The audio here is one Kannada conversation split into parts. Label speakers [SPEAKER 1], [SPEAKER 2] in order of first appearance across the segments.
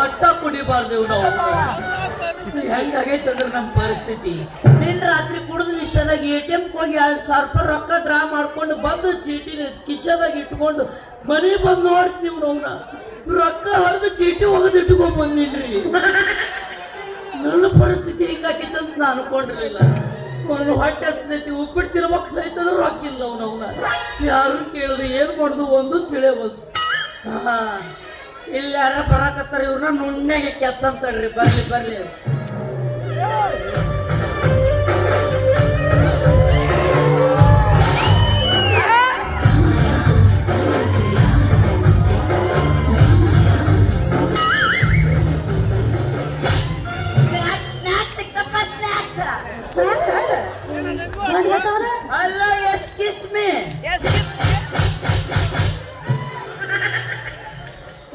[SPEAKER 1] ಒಟ್ಟ ಕುಡಿಬಾರ್ದು ನಾವು. ಹೆಂಗಾಗೈತಂದ್ರ ನಮ್ಮ ಪರಿಸ್ಥಿತಿ. ನಿನ್ನ ರಾತ್ರಿ ಕುಡಿದ ನಿಶಾದಾಗ ATM ಹೋಗಿ 2,000 ರೂಪಾಯಿ ರೊಕ್ಕ ಡ್ರಾ ಮಾಡ್ಕೊಂಡು ಬಂದು ಚೀಟಿ ಕಿಶದಾಗ ಇಟ್ಕೊಂಡು ಮನೆ ಬಂದು ನೋಡ್ತೀವಿ ನಾವ್ನ. ರೊಕ್ಕ ಹೊರದು ಚೀಟಿ ಹೋಗೋದು ಇಟ್ಕೊಂಡ್ ಬಂದಿನ್ರಿ. ನನ್ನ ಪರಿಸ್ಥಿತಿ ಹಿಂಗಾಕಿತ್ತಂತ ನಾನು ಅನ್ಕೊಂಡಿರ್ಲಿಲ್ಲ. ಅವನು ಹೊಟ್ಟೆ ಹಸ್ತೈತಿ, ಉಪ್ಪಿಟ್ಟು ತಿನ್ಬೇಕು ಸಹಿತ ರೊಕ್ಕ ಇಲ್ಲ ಅವನವನ. ಯಾರು ಕೇಳುದು ಏನ್ ಮಾಡುದು ಒಂದು ತಿಳಿಯಬಲ್ದು. ಇಲ್ಲಿ ಯಾರ ಬರಾಕತ್ತಾರ, ಇವ್ರನ್ನ ನುಣ್ಣಗೆ ಕೆತ್ತಂತಾಳ್ರಿ. ಬರ್ಲಿ ಬರ್ಲಿ. ಅಲ್ಲ, ಎಸ್ಕಿಸ್ ಮೀ.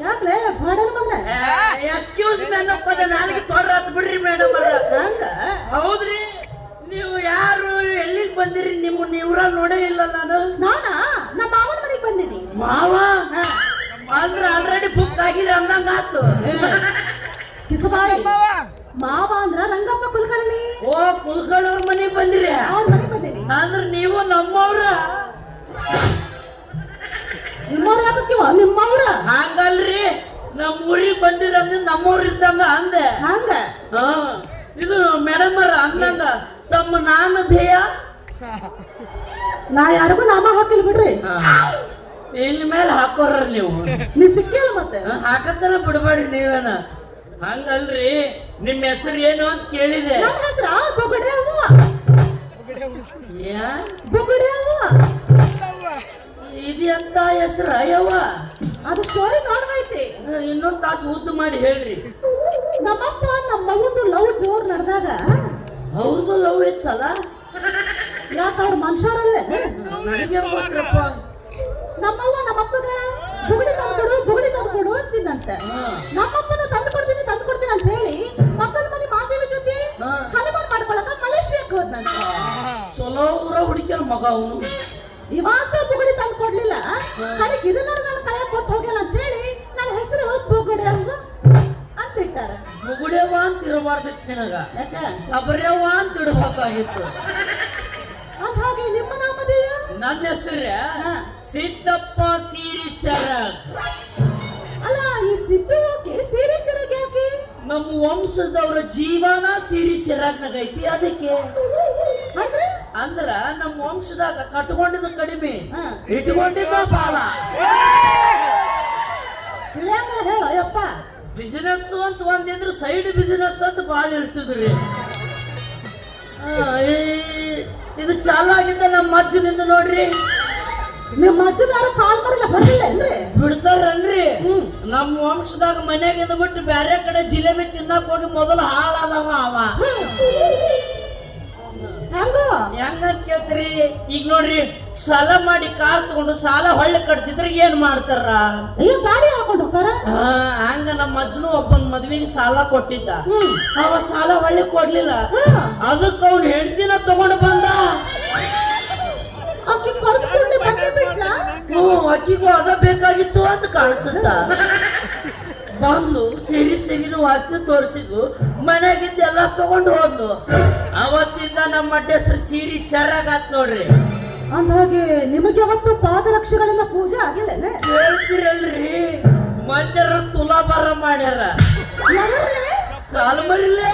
[SPEAKER 2] ಯಾಕ್ಲೆ ಮಾಡಲ್ ಮಗನ
[SPEAKER 1] ಎಕ್ಸ್ಕ್ಯೂಸ್ ಮೀ ಅನ್ನೋದ ನಾಲ್ಗೆ ತೊಡ್ರಾತ್ ಬಿಡ್ರಿ ಮೇಡಮ್.
[SPEAKER 2] ಹಂಗ
[SPEAKER 1] ಹೌದ್ರಿ, ನೀವು ಯಾರು, ಎಲ್ಲಿಗೆ ಬಂದಿರಿ? ನೀವ್ರ ನೋಡೇ ಇಲ್ಲ ನಾನು.
[SPEAKER 2] ನಾನಾ ನಮ್ಮ ಮಾವನ ಮನೆಗೆ ಬಂದೀನಿ.
[SPEAKER 1] ಮಾವ ಅಂದ್ರೆ ಆಲ್ರೆಡಿ ಬುಕ್ ಆಗಿರಿ ಅಂದಂಗ ಆತು.
[SPEAKER 2] ಕಿಸಬಾರಿ ಮಾವ ಅಂದ್ರ ರಂಗಪ್ಪ ಕುಲಕರ್ಣಿ.
[SPEAKER 1] ಓ, ಕುಲ್ಕರ್ಣಿ ಅವ್ರ ಮನೆಗೆ ಬಂದಿರಿ?
[SPEAKER 2] ಅವ್ರ ಮನೆಗೆ ಬಂದೀನಿ.
[SPEAKER 1] ಅಂದ್ರೆ ನೀವು ನಮ್ಮವ್ರ?
[SPEAKER 2] ನಿಮ್ಮವ್ರ ಯಾಕಿವ? ನಿಮ್ಮವ್ರ
[SPEAKER 1] ಹಂಗಲ್ರಿ, ನಮ್ಮ ಊರಿಗೆ ಬಂದಿರ ಅಂದ್ರೆ ನಮ್ಮವ್ರ ಇದ್ದಂಗ ಅಂದೆ.
[SPEAKER 2] ಹಂಗ
[SPEAKER 1] ಇದು ಮೇಡಮ್ ಅವ್ರ ಅಂದಂಗ ತಮ್ಮ ನಾಮಧೇಯ?
[SPEAKER 2] ನಾ ಯಾರಿಗೂ ನಾಮ ಹಾಕಿಲ್ ಬಿಡ್ರಿ.
[SPEAKER 1] ಇಲ್ಲಿ ಮೇಲೆ ಹಾಕೋರ ನೀವು.
[SPEAKER 2] ನೀ ಸಿಕ್ಕಿಲ್ಲ ಮತ್ತೆ
[SPEAKER 1] ಹಾಕತ್ತನ ಬಿಡ್ಬೇಡ್ರಿ ನೀವೇನ. ಹಂಗಲ್ರಿ, ನಿಮ್ಮ ಹೆಸರು ಏನು ಅಂತ ಕೇಳಿದೆ.
[SPEAKER 2] ನನ್ನ ಹೆಸರ ಬೊಗಡೆ ಅವ್ವ. ಬೊಗಡೆ ಅವ್ವ
[SPEAKER 1] ಇದೆಂತ ಹೆಸರ ಯವ್ವ?
[SPEAKER 2] ಅದು ಸ್ಟೋರಿ ನೋಡ್ದೈತಿ.
[SPEAKER 1] ಇನ್ನೊಂದು ತಾಸು ಉದ್ದು ಮಾಡಿ ಹೇಳ್ರಿ.
[SPEAKER 2] ನಮ್ಮಪ್ಪ ನಮ್ಮವ್ವಂದು ಲವ್ ಜೋರ್ ನಡೆದಾಗ
[SPEAKER 1] ಅವ್ರದ್ದು ಲವ್ ಇತ್ತಲ್ಲ,
[SPEAKER 2] ಯಾಕ ಅವ್ರ ಮನುಷ್ಯರಲ್ಲೇ
[SPEAKER 1] ನನಗೆ ಗೊತ್ತಪ್ಪ.
[SPEAKER 2] ನಮ್ಮವ್ವ ನಮ್ಮಪ್ಪಗ ಬುಗುಡಿ ತಂದ್ಕೊಡು ಅಂತಿದ್ದಂತೆ. ನಮ್ಮಪ್ಪನು ತಂದು ಕೊಡ್ತೀನಿ ಅಂತ ಹೇಳಿ ಮಕ್ಕಳ ಮನೆ ಮಾದೇವಿ ಜೊತೆ ಹನುಮಾನ್ ಮಾಡ್ಕೊಳಕ ಮಲೇಷಿಯಾಕ್ ಹೋದ್ನಂತೆ.
[SPEAKER 1] ಚಲೋ ಊರ ಹುಡುಕಿಯಲ್ಲ ಮಗ ಅವನು.
[SPEAKER 2] ಇವತ್ತು ಬುಗುಡಿ ತಂದು ಕೊಡ್ಲಿಲ್ಲ, ಕಡೆಗೆ ಇದನ್ನ ನನ್ನ ಕೈ ಕೊಟ್ಟು ಹೋಗ್ಯಾನ ಅಂತ ಹೇಳಿ ನನ್ನ ಹೆಸರು ಬುಗುಡೆ ಅವ್ವ ಅಂತ ಇಟ್ಟಾರ.
[SPEAKER 1] ಬುಗುಡೆವ್ವ ಅಂತ ಇರಬಾರ್ದಿತ್ತು ನಿನಗ,
[SPEAKER 2] ಯಾಕ
[SPEAKER 1] ಕಬರ್ಯವ್ವ ಅಂತ ಇಡಬೇಕಾಗಿತ್ತು.
[SPEAKER 2] ಅದ ಹಾಗೆ ನಿಮ್ಮ ನಾಮಧೇಯ?
[SPEAKER 1] ನನ್ನ ಹೆಸರು ಸಿದ್ದಪ್ಪ ಸೀರಿ ಸೆರಗ್.
[SPEAKER 2] ಅಲ್ಲ, ಈ ಸಿದ್ದು ಓಕೆ, ಸೀರೆ ಸೆರಗ್ ಯಾಕೆ?
[SPEAKER 1] ನಮ್ಮ ವಂಶದವರ ಜೀವನ ಸೀರಿ ಸೆರಗ್ನಾಗ ಐತಿ, ಅದಕ್ಕೆ.
[SPEAKER 2] ಅಂದ್ರೆ
[SPEAKER 1] ಅಂದ್ರ ನಮ್ಮ ವಂಶದಾಗ ಕಟ್ಕೊಂಡಿದ್ದು ಕಡಿಮೆ, ಇಟ್ಕೊಂಡಿದ್ದ ಬಾಳ.
[SPEAKER 2] ತಿಳಿಯಂಗ ಹೇಳ ಯಪ್ಪ.
[SPEAKER 1] ಬಿಸಿನೆಸ್ ಅಂತ ಒಂದಿದ್ರು ಸೈಡ್ ಬಿಸಿನೆಸ್ ಅಂತ ಬಾಳ ಇರ್ತಿದ್ರಿ. ಇದು ಚಾಲು ಆಗಿದ್ದ ನಮ್ಮ ಅಜ್ಜನಿಂದ ನೋಡ್ರಿ.
[SPEAKER 2] ನಿಮ್ಮ ಅಜ್ಜನ ಯಾರು ಕಾಲ್ ಮರಲ್ಲ ಹೊಡೆದಿಲ್ಲ ಏನ್ರಿ?
[SPEAKER 1] ಬಿಡ್ತಾರನ್ರಿ. ನಮ್ಮ ವಂಶದಾಗ ಮನ್ಯಾಗಿಂದ ಬಿಟ್ಟು ಬೇರೆ ಕಡೆ ಜಿಲೇಬಿ ತಿನ್ನಕ್ ಹೋಗಿ ಮೊದಲು ಹಾಳಾದವ ಅವ. ಹೆಂಗ ಕೇಳ್ತೀರಿ? ಈಗ ನೋಡ್ರಿ, ಸಾಲ ಮಾಡಿ ಕಾರ್ ತಗೊಂಡು ಸಾಲ ಹೊಳ್ಳಿ ಕಟ್ತಿದ್ರೆ ಏನ್ ಮಾಡ್ತಾರ?
[SPEAKER 2] ಅಯ್ಯೋ, ಗಾಡಿ ಹಾಕೊಂಡು ಹೋಗ್ತಾರ.
[SPEAKER 1] ಹಂಗ ನಮ್ಮ ಅಜ್ಜನು ಒಬ್ಬನ್ ಮದ್ವಿಗೆ ಸಾಲ ಕೊಟ್ಟಿದ್ದ. ಅವ ಸಾಲ ಹೊಳ್ಳಿ ಕೊಡ್ಲಿಲ್ಲ, ಅದಕ್ಕೆ ಅವ್ನ ಹೆಂಡತಿನ ತಗೊಂಡು ಬಂದ.
[SPEAKER 2] ಆಕಿ ಕರೆದುಕೊಂಡು ಬಂದೇ ಬಿಟ್ಲ.
[SPEAKER 1] ಅಕ್ಕಿಗೂ ಅದ ಬೇಕಾಗಿತ್ತು ಅಂತ ಕಾಣಿಸುತ್ತ. ಬಂದ್ಲು, ಸಿರಿನು ವಾಸನೆ ತೋರಿಸಿದ್ಲು, ಮನೆಗಿದ್ದ ಎಲ್ಲ ತಗೊಂಡು ಹೋದ್ಲು. ಅವತ್ತಿಂದ ನಮ್ಮ ಅಡ್ಡ ಹೆಸರು ಸೀರಿ ಸೆರಗಾತ್ ನೋಡ್ರಿ.
[SPEAKER 2] ಅಂದಾಗೆ ನಿಮಗೆ ಯಾವತ್ತು ಪಾದರಕ್ಷೆಗಳಿಂದ ಪೂಜೆ ಆಗಿಲ್ಲೇನೆ?
[SPEAKER 1] ಹೇಳ್ತಿರಲ್ರಿ, ಮೊನ್ನೆರ ತುಲಾಭಾರ ಮಾಡ್ಯಾರ. ಕಾಲ್ಮರಿಲೇ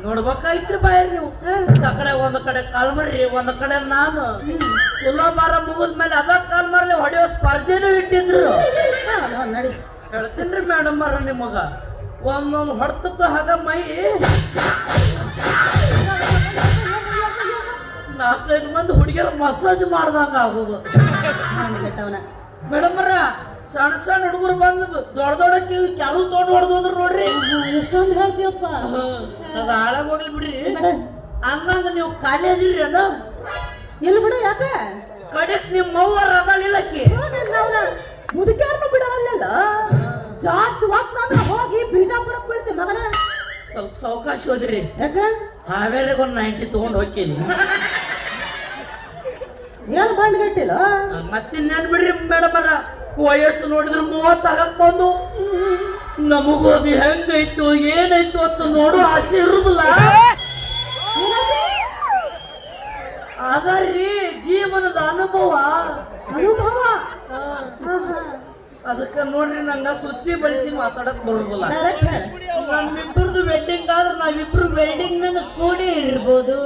[SPEAKER 1] ನೋಡ್ಬೇಕಾಯ್ತ್ರಿ ಬಾಯ್ರಿ ನೀವು. ಕಡೆ ಒಂದ್ ಕಡೆ ಕಾಲ್ಮರಿ, ಒಂದ್ ಕಡೆ ನಾನು. ತುಲಾಭಾರ ಮುಗಿದ್ಮೇಲೆ ಅದ ಕಾಲ್ಮರ್ಲಿ ಹೊಡೆಯೋ ಸ್ಪರ್ಧೆನೂ ಇಟ್ಟಿದ್ರು.
[SPEAKER 2] ನಡಿ
[SPEAKER 1] ಹೇಳ್ತೀನ್ರಿ ಮೇಡಮ್ ಅವ್ರ, ನಿಮಗ ಒಂದೊಂದು ಹೊಡ್ತಕ್ಕ ಹಾಗ ಮೈ 4-5 ಮಂದಿ ಹುಡುಗಿಯರು ಮಸಾಜ್ ಮಾಡ್ದಂಗ ಆಗೋದು. ಮೇಡಮ್ ಅವ್ರ, ಸಣ್ಣ ಸಣ್ಣ ಹುಡುಗರು ಬಂದು ದೊಡ್ಡ ಕೆಲವು ತೊಗೊಂಡು ಹೊಡೆದೋದ್ರು ನೋಡ್ರಿ.
[SPEAKER 2] ಎಷ್ಟೊಂದು ಹೇಳ್ತೀವಪ್ಪ.
[SPEAKER 1] ಅದ ಹಾಳಾಗ ಹೋಗ್ಲಿ ಬಿಡ್ರಿ. ಅನ್ನಂಗ ನೀವು ಖಾಲಿ ಅದಿರಿ ಅಲ್ಲ?
[SPEAKER 2] ಎಲ್ಲಿ ಬಿಡು, ಯಾಕೆ?
[SPEAKER 1] ಕಡೆಕ್ ನಿಮ್ಮ ಅವ್ವರ ಅದಲ್ಲಿಲ್ಲಕ್ಕಿ
[SPEAKER 2] ಮುದುಕ್ಯಾರನು ಬಿಡವಲ್ಲ. ಜಾಡ್ಸ್ ವಾಕ್ನಂದ್ರ ಹೋಗಿ ಬಿಜಾಪುರಕ್ಕೆ ಬೀಳ್ತೀವಿ ಮಗನ.
[SPEAKER 1] ಸ್ವಲ್ಪ ಸಾವಕಾಶ ಹೋದ್ರಿ.
[SPEAKER 2] ಯಾಕ?
[SPEAKER 1] ಹಾವೇರಿಗೆ ಒಂದು 90 ತಗೊಂಡು ಹೋಗ್ತೀನಿ.
[SPEAKER 2] ಏನು ಬಂಡ್ಗಟ್ಟಿಲ್ಲ?
[SPEAKER 1] ಮತ್ತಿನ್ನೇನು ಬಿಡ್ರಿ ಮೇಡಮ್ ಅವ್ರ, ವಯಸ್ಸು ನೋಡಿದ್ರೆ 30 ಆಗಕ್ ಬಂದು ನಮಗೂ ಅದು ಹೆಂಗೈತು ಏನಾಯ್ತು ಅಂತ ನೋಡು ಆಸೆ ಇರುದಿಲ್ಲ. ಅದರಿ ಜೀವನದ ಅನುಭವ
[SPEAKER 2] ಅನುಭವ
[SPEAKER 1] ಅದಕ್ಕೆ ನೋಡ್ರಿ ನಂಗ ಸುತ್ತಿ ಬಳಸಿ ಮಾತಾಡಕ್ ಬರುದಿಲ್ಲ.
[SPEAKER 2] ಡೈರೆಕ್ಟ್ ಹೇಳ.
[SPEAKER 1] ನಮ್ಮಿಬ್ಬರದು ವೆಡ್ಡಿಂಗ್ ಆದ್ರೆ ನಾವಿಬ್ರು ವೆಲ್ಡಿಂಗ್ ನಂಗ ಕೂಡಿ ಇರ್ಬೋದು.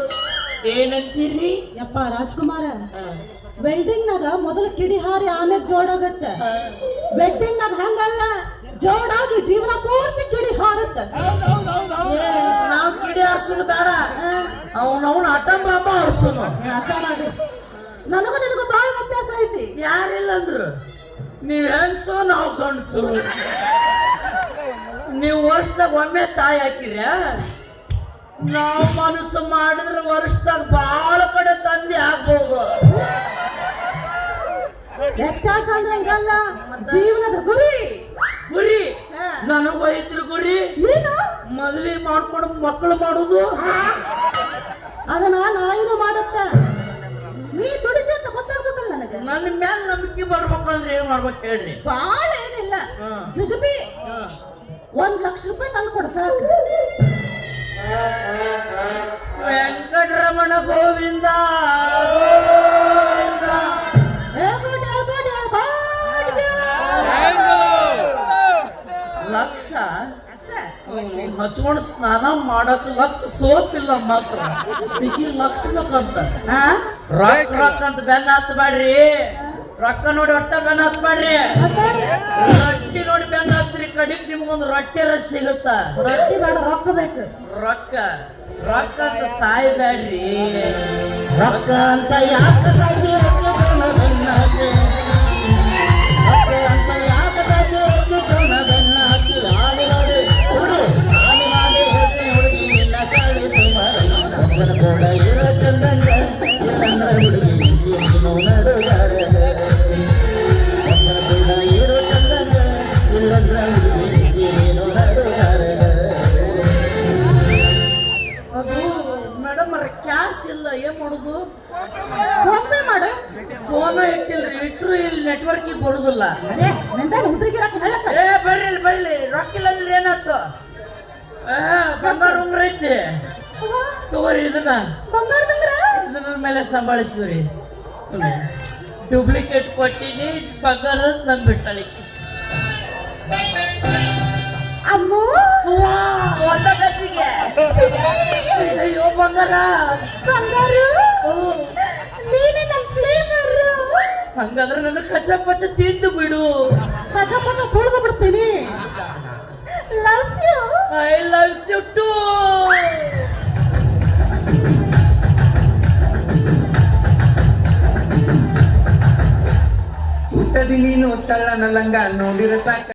[SPEAKER 1] ಏನಂತೀರಿ?
[SPEAKER 2] ಯಪ್ಪ ರಾಜ್ಕುಮಾರ, ವೆಲ್ಡಿಂಗ್ ನಾಗ ಮೊದಲು ಕಿಡಿ ಹಾರಿ ಆಮೇಲೆ ಜೋಡಾಗತ್ತ. ವೆಡ್ಡಿಂಗ್ ನಾಗ ಹಂಗಲ್ಲ, ಜೋಡಾಗಿ ಜೀವನ ಪೂರ್ತಿ ಕಿಡಿ ಹಾರುತ್ತ.
[SPEAKER 1] ನಾವ್ ಕಿಡಿ ಹಾರ್ಸೋದು ಬೇಡ, ಅವನವನ್ ಅಟಂಬ ಹಬ್ಬ ಹಾರ್ಸೋನು.
[SPEAKER 2] ನನಗೂ ನಿನಗೂ ಬಾಳ ವ್ಯತ್ಯಾಸ ಐತಿ.
[SPEAKER 1] ಯಾರಿಲ್ಲ ಅಂದ್ರು ನೀವ್ ಹೆಂಗ್ಸೋ ನಾವು ಗಂಡ್ಸು. ನೀವು ವರ್ಷದಾಗ ಒಮ್ಮೆ ತಾಯಿ ಹಾಕಿರ್ಯ, ನಾವು ಮನಸ್ಸು ಮಾಡಿದ್ರೆ ವರ್ಷದಾಗ ಬಹಳ ಕಡೆ ತಂದೆ ಆಗ್ಬೋದು.
[SPEAKER 2] ವ್ಯತ್ಯಾಸ ಅಂದ್ರೆ ಇದಲ್ಲ, ಜೀವನದ ಗುರಿ.
[SPEAKER 1] ಗುರಿ ನನಗೂ ಐತ್ರಿ ಗುರಿ.
[SPEAKER 2] ಏನು?
[SPEAKER 1] ಮದ್ವೆ ಮಾಡ್ಕೊಂಡು ಮಕ್ಕಳು ಮಾಡುದು.
[SPEAKER 2] ಅದನ್ನ ನಾಯಿನೂ ಮಾಡುತ್ತ. ನೀ ದುಡಿದಿ ಅಂತ ಗೊತ್ತಾಗ್ಬೇಕಲ್ಲ ನನಗೆ.
[SPEAKER 1] ನನ್ನ ಮೇಲೆ ನಂಬಿಕೆ ಬರ್ಬೇಕಂದ್ರೆ ಏನ್ ಮಾಡ್ಬೇಕು ಹೇಳ್ರಿ?
[SPEAKER 2] ಬಾಳ ಏನಿಲ್ಲ, ಜುಜುಬಿ 1 ಲಕ್ಷ ರೂಪಾಯಿ ತಂದು ಕೊಡ ಸಾಕು.
[SPEAKER 1] ವೆಂಕಟರಮಣ ಗೋವಿಂದ ಗೋವಿಂದ.
[SPEAKER 2] ಹೇಳ್ಕೊಟ್ಟು ಹೇಳ್ಕೊಟ್ಟು ಹೇಳ್ಕೊಟ್ಟು.
[SPEAKER 1] ಲಕ್ಷ
[SPEAKER 2] ಅಷ್ಟೇ
[SPEAKER 1] ಹಚ್ಕೊಂಡು ಸ್ನಾನ ಮಾಡಕ್ ಲಕ್ಷ ಸೋಪ್ ಇಲ್ಲ ಮಾತ್ರ. ಈಗ ಲಕ್ಷ ಬೇಕಂತ ರೊಕ್ಕ ರೊಕ್ಕ ಅಂತ ಬೆನ್ನ ಹತ್ಬೇಡ್ರಿ. ರೊಕ್ಕ ನೋಡಿ ಒಟ್ಟ ಬೆನ್ನ ಹತ್ಬೇಡ್ರಿ. ರೊಟ್ಟಿ ನೋಡಿ ಬೆನ್ನ ಹತ್ರಿ, ಕಡಿಕ್ ನಿಮ್ಗೊಂದು ರೊಟ್ಟಿ ರಸ್ ಸಿಗುತ್ತ.
[SPEAKER 2] ರೊಟ್ಟಿ ಬೇಡ, ರೊಕ್ಕ ಬೇಕು.
[SPEAKER 1] ರೊಕ್ಕ ರೊಕ್ಕ ಅಂತ ಸಾಯ್ಬೇಡ್ರಿ.
[SPEAKER 2] ರೊಕ್ಕ ಅಂತ ಯಾಕೆ ಸಾಯ್ತಿ?
[SPEAKER 1] ಅದು ಮೇಡಮ್ ಕ್ಯಾಶ್ ಇಲ್ಲ, ಏನ್ ಮಾಡುದು?
[SPEAKER 2] ಫೋನ್ ಪೇ ಮಾಡು.
[SPEAKER 1] ಫೋನ ಇಟ್ಟಿಲ್ರಿ, ಇಟ್ರು ಇಲ್ಲಿ ನೆಟ್ವರ್ಕಿಗೆ ಬರುದಿಲ್ಲ.
[SPEAKER 2] ಅದೇ ನಂದ ಉದ್ರಿಗಿರಕ್ಕೆ ನಡಕ.
[SPEAKER 1] ಏ ಬರ್ರಿ ಬರ್ರಿ, ರೊಕ್ಕ ಇಲ್ಲ ಅಂದ್ರೆ ಏನಾಯ್ತು? ಬಂಗಾರ ಉಂಗ್ರ ಐತಿ, ತಗೋರಿ ಇದನ್ನ. ಇದನ್ನ ಮೇಲೆ ಸಂಭಾಳಿಸ್ಕೊರಿ. ಡೂಪ್ಲಿಕೇಟ್ ಕೊಟ್ಟಿನಿ, ಬಂಗಾರ ನನ್ ಬಿಟ್ಟಳಿ.
[SPEAKER 2] ಅಮ್ಮ
[SPEAKER 1] ಒಂದ ಗಚ್ಚಿಗೆ ಅಯ್ಯೋ ಬಂಗಾರ.
[SPEAKER 2] ಬಂಗಾರು ನೀನೇ ನನ್ನ ಫ್ಲೇವರ್.
[SPEAKER 1] ಹಂಗಂದ್ರೆ ನನ್ನ ಕಚ್ಚ ಪಚ್ಚ ತಿಂದು ಬಿಡು.
[SPEAKER 2] ಪಚ ಪಚ ತುಳಿದು ಬಿಡ್ತೀನಿ. Loves you.
[SPEAKER 1] I loves you too.
[SPEAKER 3] ಹುಟ್ಟದಿ ನೀನು ತಳ್ಳನ ಲಂಗ ನೋಡಿರ ಸಾಕ.